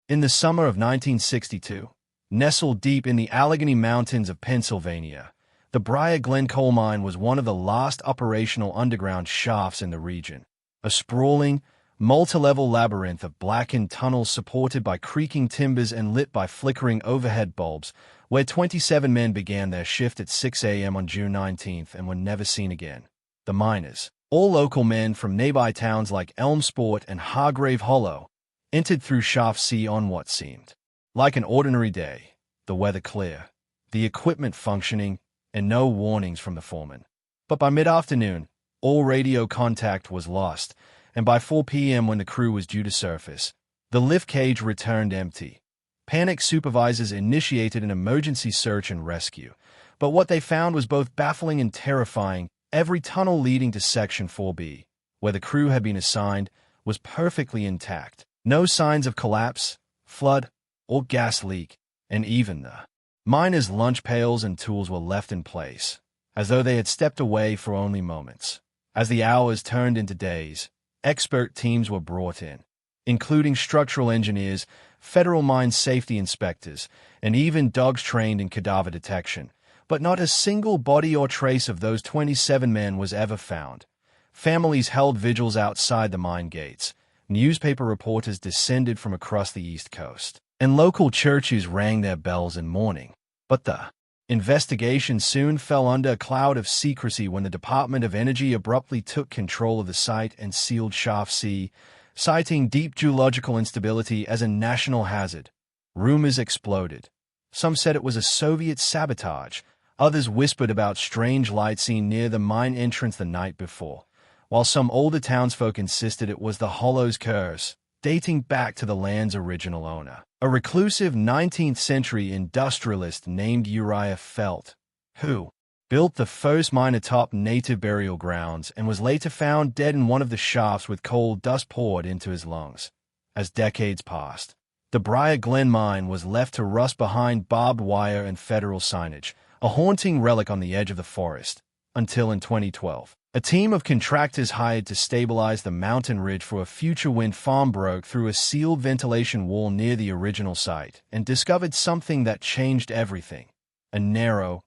In the summer of 1962, nestled deep in the Allegheny Mountains of Pennsylvania, the Briar Glen coal mine was one of the last operational underground shafts in the region. A sprawling, multi-level labyrinth of blackened tunnels supported by creaking timbers and lit by flickering overhead bulbs, where 27 men began their shift at 6 a.m. on June 19th and were never seen again. The miners, all local men from nearby towns like Elmsport and Hargrave Hollow, entered through Shaft C on what seemed like an ordinary day, the weather clear, the equipment functioning, and no warnings from the foreman. But by mid-afternoon, all radio contact was lost, and by 4 p.m. when the crew was due to surface, the lift cage returned empty. Panicked supervisors initiated an emergency search and rescue, but what they found was both baffling and terrifying. Every tunnel leading to Section 4B, where the crew had been assigned, was perfectly intact. No signs of collapse, flood, or gas leak, and even the miners' lunch pails and tools were left in place, as though they had stepped away for only moments. As the hours turned into days, expert teams were brought in, including structural engineers, federal mine safety inspectors, and even dogs trained in cadaver detection. But not a single body or trace of those 27 men was ever found. Families held vigils outside the mine gates. Newspaper reporters descended from across the East Coast, and local churches rang their bells in mourning. But the investigation soon fell under a cloud of secrecy when the Department of Energy abruptly took control of the site and sealed Shaft C, citing deep geological instability as a national hazard. Rumors exploded. Some said it was a Soviet sabotage. Others whispered about strange lights seen near the mine entrance the night before, while some older townsfolk insisted it was the Hollow's curse, dating back to the land's original owner, a reclusive 19th-century industrialist named Uriah Felt, who built the first mine atop native burial grounds and was later found dead in one of the shafts with coal dust poured into his lungs. As decades passed, the Briar Glen mine was left to rust behind barbed wire and federal signage, a haunting relic on the edge of the forest, until in 2012, a team of contractors hired to stabilize the mountain ridge for a future wind farm broke through a sealed ventilation wall near the original site and discovered something that changed everything: a narrow,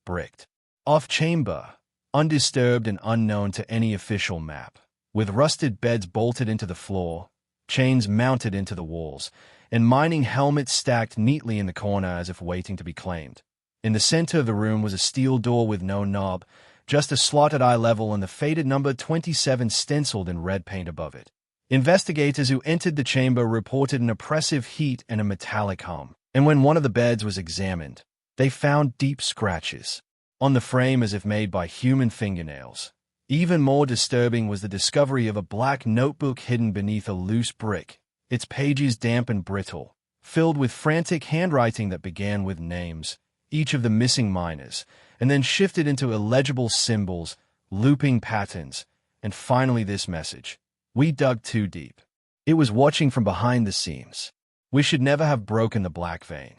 bricked off chamber, undisturbed and unknown to any official map, with rusted beds bolted into the floor, chains mounted into the walls, and mining helmets stacked neatly in the corner as if waiting to be claimed. In the center of the room was a steel door with no knob, just a slot at eye level and the faded number 27 stenciled in red paint above it. Investigators who entered the chamber reported an oppressive heat and a metallic hum, and when one of the beds was examined, they found deep scratches on the frame as if made by human fingernails. Even more disturbing was the discovery of a black notebook hidden beneath a loose brick, its pages damp and brittle, filled with frantic handwriting that began with names, each of the missing miners, and then shifted into illegible symbols, looping patterns, and finally this message: "We dug too deep." It was watching from behind the seams. We should never have broken the black vein.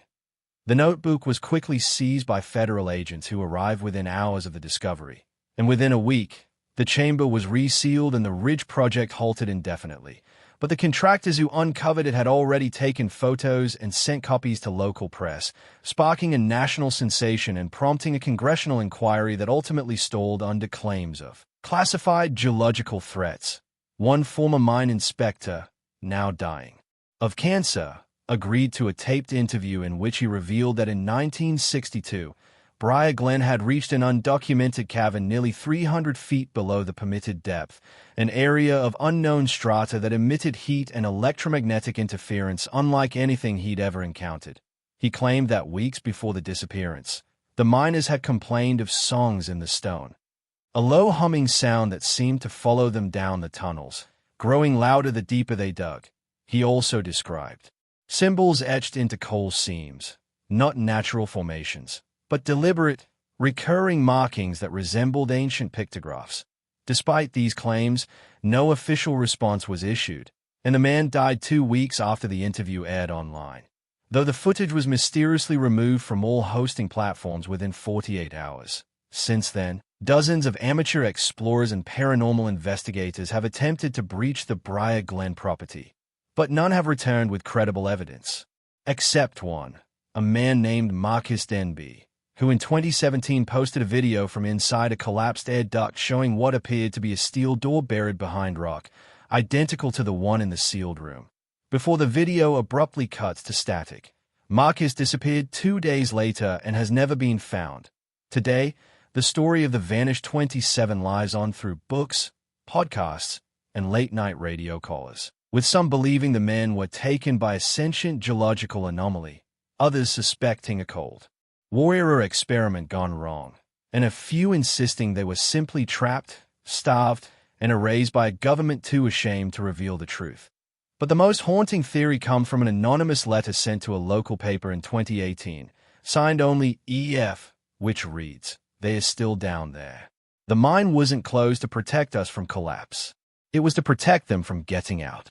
The notebook was quickly seized by federal agents who arrived within hours of the discovery, and within a week, the chamber was resealed and the Ridge project halted indefinitely. But the contractors who uncovered it had already taken photos and sent copies to local press, sparking a national sensation and prompting a congressional inquiry that ultimately stalled under claims of classified geological threats. One former mine inspector, now dying of cancer, agreed to a taped interview in which he revealed that in 1962, Briar Glen had reached an undocumented cavern nearly 300 feet below the permitted depth, an area of unknown strata that emitted heat and electromagnetic interference unlike anything he'd ever encountered. He claimed that weeks before the disappearance, the miners had complained of songs in the stone, a low humming sound that seemed to follow them down the tunnels, growing louder the deeper they dug. He also described symbols etched into coal seams, not natural formations, but deliberate, recurring markings that resembled ancient pictographs. Despite these claims, no official response was issued, and the man died 2 weeks after the interview aired online, though the footage was mysteriously removed from all hosting platforms within 48 hours. Since then, dozens of amateur explorers and paranormal investigators have attempted to breach the Briar Glen property, but none have returned with credible evidence. Except one, a man named Marcus Denby, who in 2017 posted a video from inside a collapsed air duct showing what appeared to be a steel door buried behind rock, identical to the one in the sealed room. Before the video abruptly cuts to static, Marcus disappeared 2 days later and has never been found. Today, the story of the vanished 27 lives on through books, podcasts, and late-night radio callers, with some believing the men were taken by a sentient geological anomaly, others suspecting a cold warrior experiment gone wrong, and a few insisting they were simply trapped, starved, and erased by a government too ashamed to reveal the truth. But the most haunting theory comes from an anonymous letter sent to a local paper in 2018, signed only EF, which reads, "They are still down there." The mine wasn't closed to protect us from collapse. It was to protect them from getting out.